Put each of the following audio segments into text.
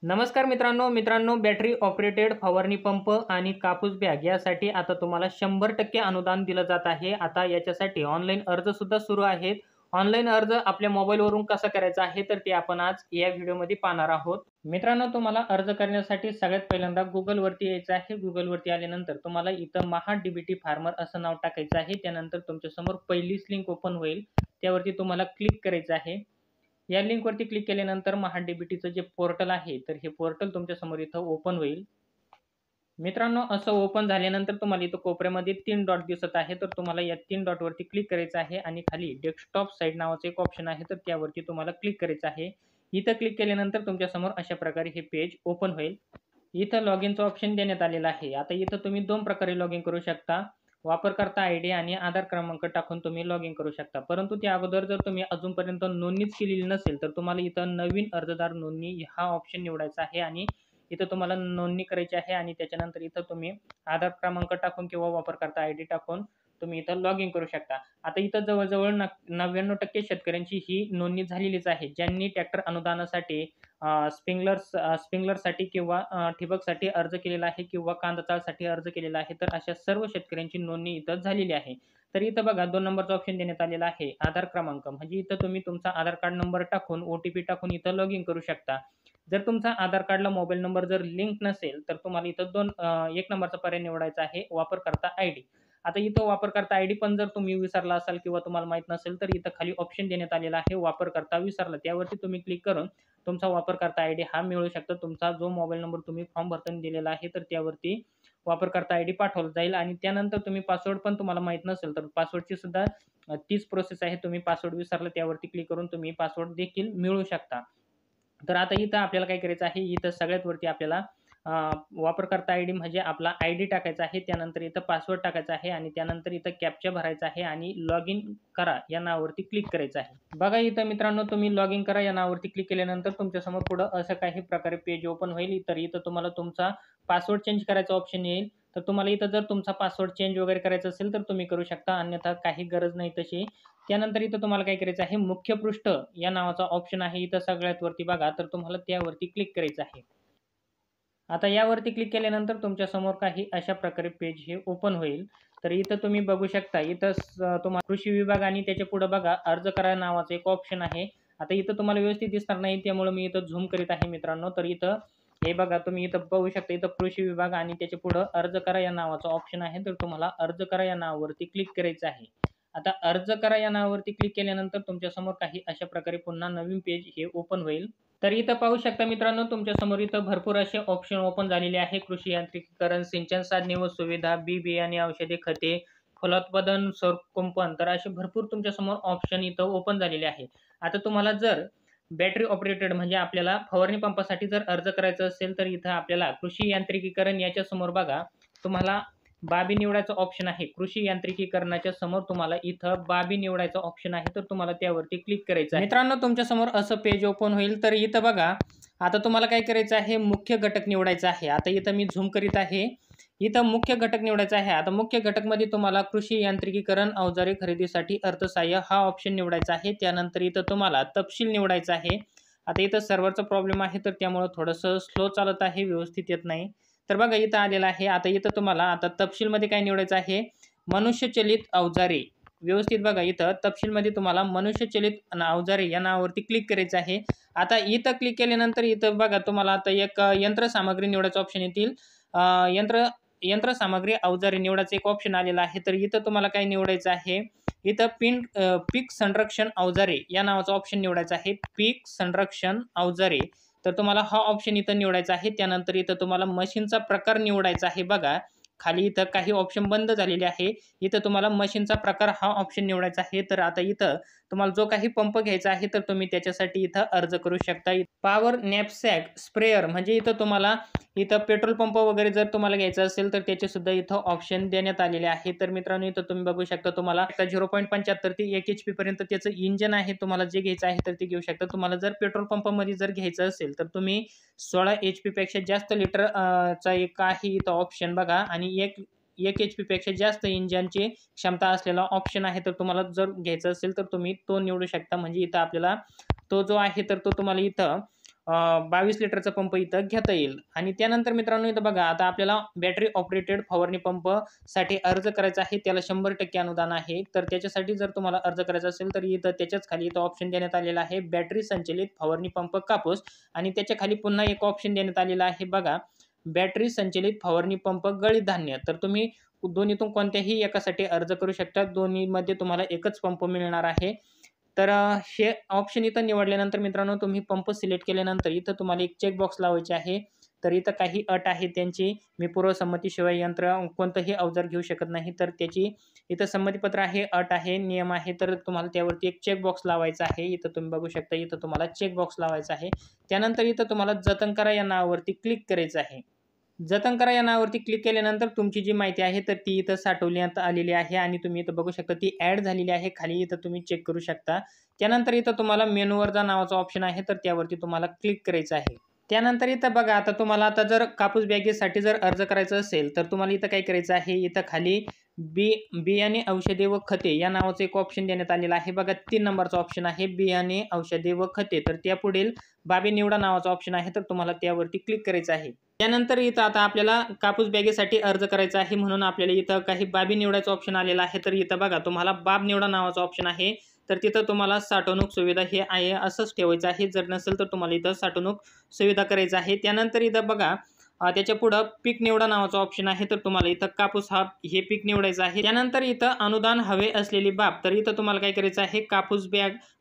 नमस्कार मित्रांनो battery operated फवारणी पंप आणि कापूस बॅग यासाठी आता तुम्हाला 100% अनुदान दिलं जात आहे। आता याच्यासाठी ऑनलाईन अर्ज सुद्धा सुरू आहेत। ऑनलाईन अर्ज आपल्या मोबाईलवरून कसा करायचा आहे तर ते आपण आज या व्हिडिओमध्ये पाहणार आहोत। मित्रांनो, तुम्हाला अर्ज करण्यासाठी सगळ्यात पहिल्यांदा Googleवरती यायचं आहे। Googleवरती आल्यानंतर तुम्हाला इथं महा-डी-बी-टी फार्मर असं नाव टाकायचं आहे। त्यानंतर तुमच्यासमोर पहिलीच लिंक ओपन होईल, त्यावरती तुम्हाला क्लिक करायचं आहे। या लिंकवरती क्लिक केल्यानंतर महा-डी-बी-टीचं जे पोर्टल आहे तर हे पोर्टल तुमच्यासमोर इथं ओपन होईल। मित्रांनो, असं ओपन झाल्यानंतर तुम्हाला इथं कोपऱ्यामध्ये 3 डॉट दिसत आहे, तर तुम्हाला या 3 डॉटवरती क्लिक करायचं आहे आणि खाली डेस्कटॉप साइड नावाचं एक ऑप्शन आहे, तर त्यावरती तुम्हाला क्लिक करायचं आहे। इथं क्लिक केल्यानंतर तुमच्यासमोर अशा प्रकारे हे पेज ओपन होईल। इथं लॉगिनचं ऑप्शन देण्यात आलेलं आहे। आता इथं तुम्ही 2 प्रकारे लॉगिन करू शकता। वापरकर्ता आयडी आणि आधार क्रमांक टाकून तुम्ही लॉगिन करू शकता। परंतु त्या अगोदर जर तुम्ही अजूनपर्यंत नोंदणीच केलेली नसेल, तर तुम्हाला इथं नवीन अर्जदार नोंदणी हा ऑप्शन निवडायचा आहे आणि इथं तुम्हाला नोंदणी करायची आहे आणि त्याच्यानंतर इथं तुम्ही आधार क्रमांक टाकून किंवा वापरकर्ता आयडी टाकून तुम्ही इथं लॉगिन करू शकता। आता इथं जवळ-जवळ 99% शेतकऱ्यांची ही नोंदणी झालेलीच आहे, ज्यांनी ट्रॅक्टर अनुदानासाठी स्प्रिंकलरसाठी किंवा ठिबकसाठी अर्ज केलेला आहे किंवा कांदा चाळसाठी अर्ज केलेला आहे, तर अशा सर्व शेतकऱ्यांची नोंदणी इथं झालेली आहे। तर इथं बघा 2 नंबरचा ऑप्शन देण्यात आलेला आहे, आधार क्रमांक, म्हणजे इथं तुम्ही तुमचा आधार कार्ड नंबर टाकून ओ-टी-पी टाकून इथं लॉगिन करू शकता। जर तुमचा आधार कार्डला मोबाईल नंबर जर लिंक नसेल, तर तुम्हाला इथं 1 नंबरचा पर्याय निवडायचा आहे, वापरकर्ता आयडी। आता इथं वापरकर्ता आयडी पण जर तुम्ही विसरला असाल किंवा तुम्हाला माहीत नसेल, तर इथं खाली ऑप्शन देण्यात आलेला आहे, वापरकर्ता विसरला, त्यावरती तुम्ही क्लिक करून तुमचा वापरकर्ता आयडी हा मिळू शकतो। तुमचा जो मोबाईल नंबर तुम्ही फॉर्म भरताना दिलेला आहे, तर त्यावरती वापरकर्ता आयडी पाठवला जाईल आणि त्यानंतर तुम्ही पासवर्ड पण तुम्हाला माहीत नसेल, तर पासवर्डची सुद्धा तीच प्रोसेस आहे। तुम्ही पासवर्ड विसरला त्यावरती क्लिक करून तुम्ही पासवर्ड देखील मिळवू शकता। तर आता इथं आपल्याला काय करायचं आहे, इथं सगळ्यात वरती आपल्याला वापरकर्ता आयडी म्हणजे आपला आयडी टाकायचा आहे, त्यानंतर इथं पासवर्ड टाकायचा आहे आणि त्यानंतर इथं कॅप्चा भरायचा आहे आणि लॉगिन करा या नावावरती क्लिक करायचं आहे। बघा इथं मित्रांनो, तुम्ही लॉगिन करा या नावावरती क्लिक केल्यानंतर तुमच्यासमोर पुढं असं काही प्रकारे पेज ओपन होईल। तर इथं तुम्हाला तुमचा पासवर्ड चेंज करायचा ऑप्शन येईल। तर तुम्हाला इथं जर तुमचा पासवर्ड चेंज वगैरे करायचा असेल, तर तुम्ही करू शकता, अन्यथा काही गरज नाही तशी। त्यानंतर इथं तुम्हाला काय करायचं आहे, मुख्य पृष्ठ या नावाचा ऑप्शन आहे इथं सगळ्यात वरती बघा, तर तुम्हाला त्यावरती क्लिक करायचं आहे। आता यावरती क्लिक केल्यानंतर तुमच्यासमोर काही अशा प्रकारे पेज हे ओपन होईल। तर इथं तुम्ही बघू शकता, इथं तुम्हाला कृषी विभाग आणि त्याच्या पुढे बघा अर्ज करा नावाचं एक ऑप्शन आहे। आता इथं तुम्हाला व्यवस्थित दिसणार नाही, त्यामुळे मी इथं झूम करीत आहे मित्रांनो। तर इथं हे बघा, तुम्ही इथं बघू शकता, इथं कृषी विभाग आणि त्याच्या पुढे अर्ज करा या नावाचा ऑप्शन आहे। तर तुम्हाला अर्ज करा या नावावरती क्लिक करायचं आहे। आता अर्ज करा या नावावरती क्लिक केल्यानंतर तुमच्यासमोर काही अशा प्रकारे पुन्हा नवीन पेज हे ओपन होईल। तर इथं पाहू शकता मित्रांनो, तुमच्यासमोर इथं भरपूर असे ऑप्शन ओपन झालेले आहे। कृषी यांत्रिकीकरण, सिंचन साधने व सुविधा, बी-बियाणे, औषधे, खते, फलोत्पादन, सौर कुंपण, तर असे भरपूर तुमच्यासमोर ऑप्शन इथं ओपन झालेले आहे। आता तुम्हाला जर बॅटरी ऑपरेटेड म्हणजे आपल्याला फवारणी पंपासाठी जर अर्ज करायचा असेल, तर इथं आपल्याला कृषी यांत्रिकीकरण याच्या समोर बघा तुम्हाला बाबी निवडायचा ऑप्शन आहे। कृषी यांत्रिकीकरणाच्या समोर तुम्हाला इथं बाबी निवडायचा ऑप्शन आहे, तर तुम्हाला त्यावरती क्लिक करायचं आहे। मित्रांनो, तुमच्या समोर असं पेज ओपन होईल। तर इथं बघा, आता तुम्हाला काय करायचं आहे, मुख्य घटक निवडायचा आहे। आता इथं मी झूम करीत आहे, इथं मुख्य घटक निवडायचा आहे। आता मुख्य घटकमध्ये तुम्हाला कृषी यांत्रिकीकरण अवजारे खरेदीसाठी अर्थसहाय्य हा ऑप्शन निवडायचा आहे। त्यानंतर इथं तुम्हाला तपशील निवडायचा आहे। आता इथं सर्व्हरचा प्रॉब्लेम आहे, तर त्यामुळे थोडंसं स्लो चालत आहे, व्यवस्थित येत नाही। तर बघा इथं आलेलं आहे। आता इथं तुम्हाला आता तपशीलमध्ये काय निवडायचं आहे, मनुष्यचलित अवजारे। व्यवस्थित बघा, इथं तपशीलमध्ये तुम्हाला मनुष्यचलित अवजारे या नावावरती क्लिक करायचं आहे। आता इथं क्लिक केल्यानंतर इथं बघा तुम्हाला आता एक यंत्रसामग्री निवडायचं ऑप्शन येतील। यंत्रसामग्री अवजारे निवडायचं एक ऑप्शन आलेला आहे। तर इथं तुम्हाला काय निवडायचं आहे, इथं पीक संरक्षण अवजारे या नावाचा ऑप्शन निवडायचा आहे। पीक संरक्षण अवजारे, तर तुम्हाला हा ऑप्शन इथं निवडायचा आहे। त्यानंतर इथं तुम्हाला मशीनचा प्रकार निवडायचा आहे। बघा खाली इथं काही ऑप्शन बंद झालेले आहे, इथं तुम्हाला मशीनचा प्रकार हा ऑप्शन निवडायचा आहे। तर आता इथं तुम्हाला जो काही पंप घ्यायचा आहे, तर तुम्ही त्याच्यासाठी इथं अर्ज करू शकता। पॉवर नॅपसॅक स्प्रेयर, म्हणजे इथं तुम्हाला इथं पेट्रोल पंप वगैरे जर तुम्हाला घ्यायचं असेल, तर त्याचे सुद्धा इथं ऑप्शन देण्यात आलेले आहे। तर मित्रांनो, इथं तुम्ही बघू शकता, तुम्हाला 0.75 ते 1 HP पर्यंत त्याचं इंजन आहे। तुम्हाला जे घ्यायचं आहे तर ते घेऊ शकता। तुम्हाला जर पेट्रोल पंपामध्ये जर घ्यायचं असेल, तर तुम्ही 16 HP पेक्षा जास्त लिटर चा एक आहे इथं ऑप्शन बघा आणि 1 HP पेक्षा जास्त इंजिनची क्षमता असलेला ऑप्शन आहे। तर तुम्हाला जर घ्यायचं असेल, तर तुम्ही तो निवडू शकता। म्हणजे इथं आपल्याला तो जो आहे तर तो तुम्हाला इथं 22 लिटरचा पंप इथं घेता येईल. आणि त्यानंतर मित्रांनो इथं बघा, आता आपल्याला बॅटरी ऑपरेटेड फवारणी पंपसाठी अर्ज करायचा आहे. त्याला 100% अनुदान आहे. तर त्याच्यासाठी जर तुम्हाला अर्ज करायचा असेल तर इथं त्याच्याच खाली इथं ऑप्शन देण्यात आलेला आहे, बॅटरी संचलित फवारणी पंप कापूस. आणि त्याच्या खाली पुन्हा एक ऑप्शन देण्यात आलेला आहे बघा, बॅटरी संचलित फवारणी पंप गळीत धान्य. तर तुम्ही दोन्हीतून कोणत्याही एकासाठी अर्ज करू शकता. दोन्हीमध्ये तुम्हाला एकच पंप मिळणार आहे. तर हे ऑप्शन इथं निवडल्यानंतर मित्रांनो, तुम्ही पंप सिलेक्ट केल्यानंतर इथं तुम्हाला एक चेक बॉक्स लावायचे आहे. तर इथं काही अट आहे त्यांची, मी पूर्वसंमतीशिवाय यंत्र कोणतंही अवजार घेऊ शकत नाही. तर त्याची इथं संमतीपत्र आहे, अट आहे, नियम आहे. तर तुम्हाला त्यावरती एक चेक बॉक्स लावायचा आहे. इथं तुम्ही बघू शकता, इथं तुम्हाला चेक बॉक्स लावायचा आहे. त्यानंतर इथं तुम्हाला जतन करा या नावावरती क्लिक करायचं आहे. जतन करा या नावावरती क्लिक केल्यानंतर तुमची जी माहिती आहे तर ती इथं साठवण्यात आलेली आहे आणि तुम्ही इथं बघू शकता ती ॲड झालेली आहे. खाली इथं तुम्ही चेक करू शकता. त्यानंतर इथं तुम्हाला मेनूवर जा नावाचा ऑप्शन आहे, तर त्यावरती तुम्हाला क्लिक करायचं आहे. त्यानंतर इथं बघा, आता तुम्हाला आता जर कापूस बॅगेसाठी जर अर्ज करायचा असेल तर तुम्हाला इथं काय करायचं आहे, इथं खाली बियाणे, औषधे व खते या नावाचं एक ऑप्शन देण्यात आलेलं आहे. बघा 3 नंबरचा ऑप्शन आहे, बियाणे, औषधे व खते. तर त्यापुढील बाबी निवडा नावाचा ऑप्शन आहे, तर तुम्हाला त्यावरती क्लिक करायचं आहे. त्यानंतर इथं आता आपल्याला कापूस बॅगेसाठी अर्ज करायचा आहे, म्हणून आपल्याला इथं काही बाबी निवडायचा ऑप्शन आलेला आहे. तर इथं बघा, तुम्हाला बाब निवडा नावाचा ऑप्शन आहे. तर तिथं तुम्हाला साठवणूक सुविधा हे आहे असंच ठेवायचं आहे. जर नसेल तर तुम्हाला इथं साठवणूक सुविधा करायचं आहे. त्यानंतर इथं बघा, त्याच्या पुढं पीक निवडा नावाचा ऑप्शन आहे. तर तुम्हाला इथं कापूस हे पीक निवडायचं आहे. त्यानंतर इथं अनुदान हवे असलेली बाब, तर इथं तुम्हाला काय करायचं आहे,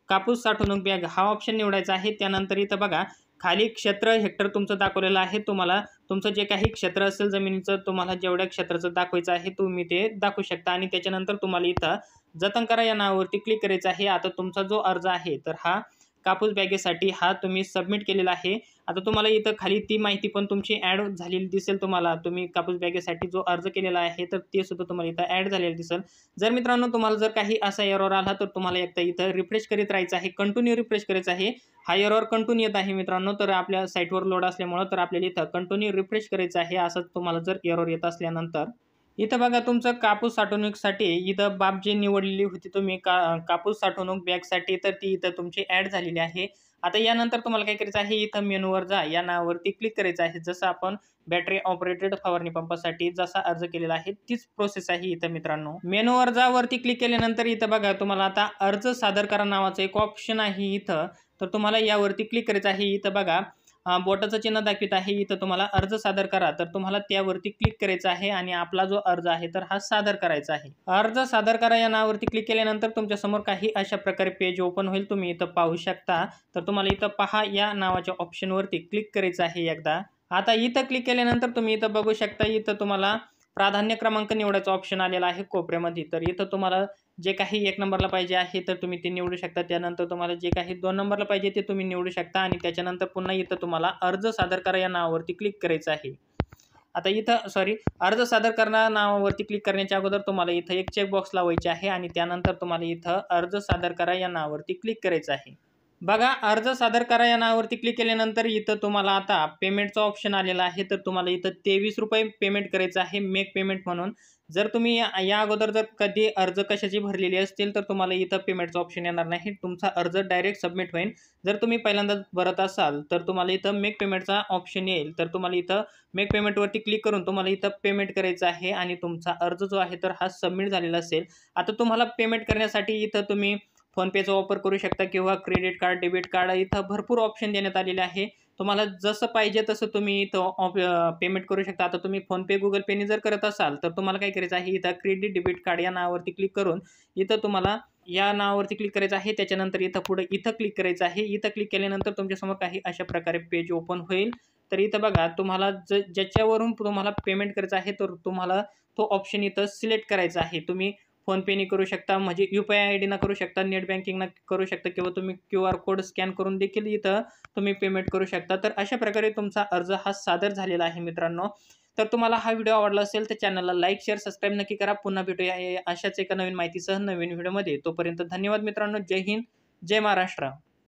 कापूस साठवणूक बॅग हा ऑप्शन निवडायचा आहे. त्यानंतर इथं बघा, खाली क्षेत्र हेक्टर तुमचं दाखवलेलं आहे. तुम्हाला तुमचं जे काही क्षेत्र असेल जमिनीचं, तुम्हाला जेवढ्या क्षेत्राचं दाखवायचं आहे तुम्ही ते दाखवू शकता. आणि त्याच्यानंतर तुम्हाला इथं जतन करा या नावावरती क्लिक करायचं आहे. आता तुमचा जो अर्ज आहे तर हा कापूस बॅगेसाठी हा तुम्ही सबमिट केलेला आहे. आता तुम्हाला इथं खाली ती माहिती पण तुमची ॲड झालेली दिसेल. तुम्हाला तुम्ही कापूस बॅगेसाठी जो अर्ज केलेला आहे तर ते सुद्धा तुम्हाला इथं ॲड झालेलं दिसेल. जर मित्रांनो तुम्हाला जर काही असा एरर आला तर तुम्हाला एकदा इथं रिफ्रेश करीत राहायचं आहे, कंटिन्यू रिफ्रेश करायचं आहे. हा एरर कंटिन्यू येत आहे मित्रांनो, तर आपल्या साईटवर लोड असल्यामुळं तर आपल्याला इथं कंटिन्यू रिफ्रेश करायचं आहे. असं तुम्हाला जर एरर येत असल्यानंतर इथं बघा, तुमचं कापूस साठवणुकीसाठी इथं बाब जी निवडलेली होती तुम्ही कापूस साठवणूक बॅगसाठी, तर ती इथं तुमची ॲड झालेली आहे. आता यानंतर तुम्हाला काय करायचं आहे, इथं मेनूवर जा या नावावरती क्लिक करायचं आहे. जसं आपण बॅटरी ऑपरेटेड फवारणी पंपासाठी जसा अर्ज केलेला आहे तीच प्रोसेस आहे इथं मित्रांनो. मेनूवर जा वरती क्लिक केल्यानंतर इथं बघा, तुम्हाला आता अर्ज सादर करा नावाचं एक ऑप्शन आहे इथं. तर तुम्हाला यावरती क्लिक करायचं आहे. इथं बघा, बोटाचं चिन्ह दाखवित आहे. इथं तुम्हाला अर्ज सादर करा, तर तुम्हाला त्यावरती क्लिक करायचं आहे आणि आपला जो अर्ज आहे तर हा सादर करायचा आहे. अर्ज सादर करा या नावावरती क्लिक केल्यानंतर तुमच्या समोर काही अशा प्रकारे पेज ओपन होईल. तुम्ही इथं पाहू शकता. तर तुम्हाला इथं पहा या नावाच्या ऑप्शनवरती क्लिक करायचं आहे एकदा. आता इथं क्लिक केल्यानंतर तुम्ही इथं बघू शकता, इथं तुम्हाला प्राधान्य क्रमांक निवडायचा ऑप्शन आलेला आहे कोपऱ्यामध्ये. तर इथं तुम्हाला जे काही 1 नंबरला पाहिजे आहे तर तुम्ही ते निवडू शकता. त्यानंतर तुम्हाला जे काही 2 नंबरला पाहिजे ते तुम्ही निवडू शकता. आणि त्याच्यानंतर पुन्हा इथं तुम्हाला अर्ज सादर करा या नावावरती क्लिक करायचं आहे. आता इथं अर्ज सादर करा नावावरती क्लिक करण्याच्या अगोदर तुम्हाला इथं एक चेक बॉक्स लावायचे आहे आणि त्यानंतर तुम्हाला इथं अर्ज सादर करा या नावावरती क्लिक करायचं आहे. बघा, अर्ज सादर करा या नावावरती क्लिक केल्यानंतर इथं तुम्हाला आता पेमेंटचा ऑप्शन आलेला आहे. तर तुम्हाला इथं ₹23 पेमेंट करायचं आहे, मेक पेमेंट म्हणून. जर तुम्ही या अगोदर जर कधी अर्ज कशाची भरलेली असतील तर तुम्हाला इथं पेमेंटचा ऑप्शन येणार नाही. तुमचा अर्ज डायरेक्ट सबमिट होईल. जर तुम्ही पहिल्यांदाच भरत असाल तर तुम्हाला इथं मेक पेमेंटचा ऑप्शन येईल. तर तुम्हाला इथं मेक पेमेंटवरती क्लिक करून तुम्हाला इथं पेमेंट करायचं आहे आणि तुमचा अर्ज जो आहे तर हा सबमिट झालेला असेल. आता तुम्हाला पेमेंट करण्यासाठी इथं तुम्ही फोनपेचा वापर करू शकता किंवा क्रेडिट कार्ड, डेबिट कार्ड, इथं भरपूर ऑप्शन देण्यात आलेले आहे. तुम्हाला जसं पाहिजे तसं तुम्ही इथं पेमेंट करू शकता. आता तुम्ही फोनपे, गुगल पेने जर करत असाल तर तुम्हाला काय करायचं आहे, इथं क्रेडिट डेबिट कार्ड या नावावरती क्लिक करून इथं तुम्हाला या नावावरती क्लिक करायचं आहे. त्याच्यानंतर इथं पुढे इथं क्लिक करायचं आहे. इथं क्लिक केल्यानंतर तुमच्यासमोर काही अशा प्रकारे पेज ओपन होईल. तर इथं बघा, तुम्हाला ज्याच्यावरून तुम्हाला पेमेंट करायचं आहे तर तुम्हाला तो ऑप्शन इथं सिलेक्ट करायचा आहे. तुम्ही फोनपेने करू शकता, म्हणजे UPI आयडीनं करू शकता, नेट बँकिंगनं करू शकता किंवा तुम्ही QR कोड स्कॅन करून देखील इथं तुम्ही पेमेंट करू शकता. तर अशा प्रकारे तुमचा अर्ज हा सादर झालेला आहे मित्रांनो. तर तुम्हाला हा व्हिडिओ आवडला असेल तर चॅनलला लाईक, शेअर, सबस्क्राईब नक्की करा. पुन्हा भेटूया अशाच एका नवीन माहितीसह नवीन व्हिडिओमध्ये. तोपर्यंत धन्यवाद मित्रांनो. जय हिंद, जय महाराष्ट्र.